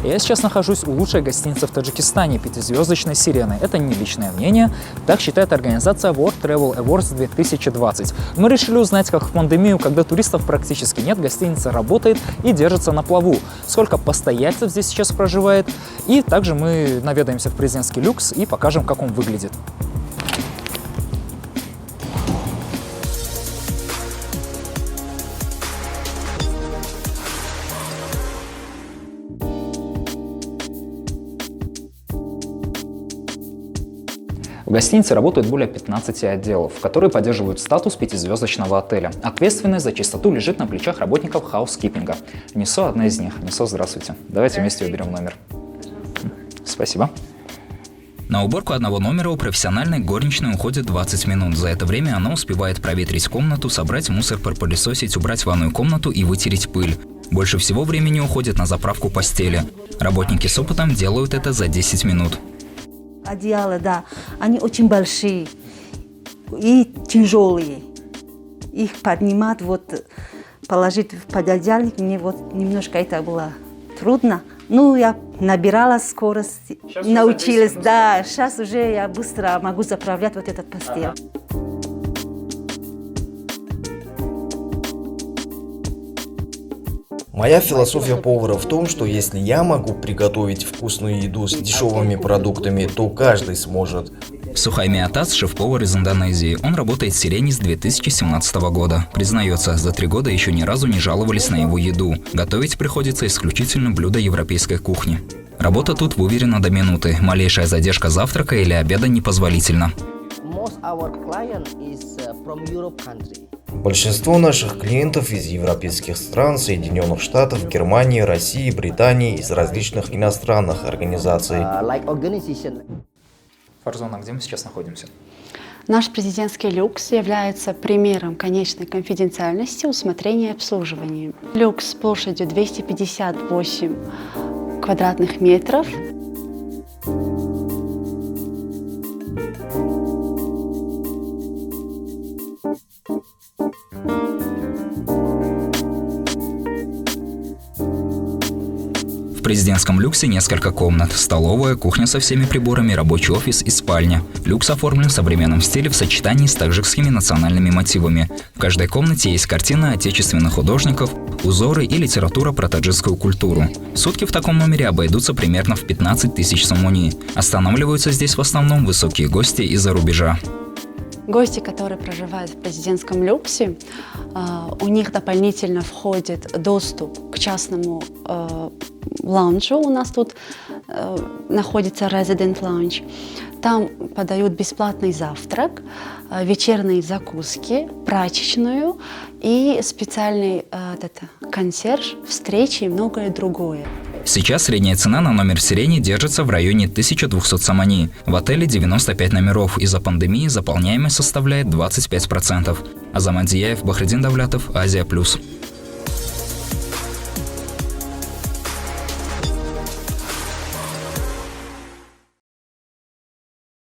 Я сейчас нахожусь у лучшей гостиницы в Таджикистане, 5-звездочной «Сирены». Это не личное мнение, так считает организация World Travel Awards 2020. Мы решили узнать, как в пандемию, когда туристов практически нет, гостиница работает и держится на плаву. Сколько постояльцев здесь сейчас проживает. И также мы наведаемся в президентский люкс и покажем, как он выглядит. В гостинице работают более 15 отделов, которые поддерживают статус 5-звездочного отеля. Ответственность за чистоту лежит на плечах работников хаускипинга. Нисо одна из них. Нисо, здравствуйте. Давайте вместе уберем номер. Спасибо. На уборку одного номера у профессиональной горничной уходит 20 минут. За это время она успевает проветрить комнату, собрать мусор, пропылесосить, убрать ванную комнату и вытереть пыль. Больше всего времени уходит на заправку постели. Работники с опытом делают это за 10 минут. Одеяла, да, они очень большие и тяжелые. Их поднимать, положить в пододеяльник, мне немножко это было трудно. Ну, я набирала скорость, сейчас научилась, да, сейчас уже я быстро могу заправлять этот постель. Моя философия повара в том, что если я могу приготовить вкусную еду с дешевыми продуктами, то каждый сможет. Сухайми Атас – шеф-повар из Индонезии. Он работает в «Сирене» с 2017 года. Признается, за 3 года еще ни разу не жаловались на его еду. Готовить приходится исключительно блюда европейской кухни. Работа тут выверена до минуты. Малейшая задержка завтрака или обеда непозволительна. Большинство наших клиентов из европейских стран, Соединенных Штатов, Германии, России, Британии, из различных иностранных организаций. Фарзона, где мы сейчас находимся? Наш президентский люкс является примером конечной конфиденциальности усмотрения и обслуживания. Люкс с площадью 258 квадратных метров. В президентском люксе несколько комнат, столовая, кухня со всеми приборами, рабочий офис и спальня. Люкс оформлен в современном стиле в сочетании с таджикскими национальными мотивами. В каждой комнате есть картины отечественных художников, узоры и литература про таджикскую культуру. Сутки в таком номере обойдутся примерно в 15 тысяч сомони. Останавливаются здесь в основном высокие гости из-за рубежа. Гости, которые проживают в президентском люксе, у них дополнительно входит доступ к частному лаунжу. У нас тут находится Resident Lounge. Там подают бесплатный завтрак, вечерние закуски, прачечную и специальный консьерж, встречи и многое другое. Сейчас средняя цена на номер в «Сирене» держится в районе 1200 сомони. В отеле 95 номеров. Из-за пандемии заполняемость составляет 25%. Азамат Зияев, Бахридин Давлятов, Азия+.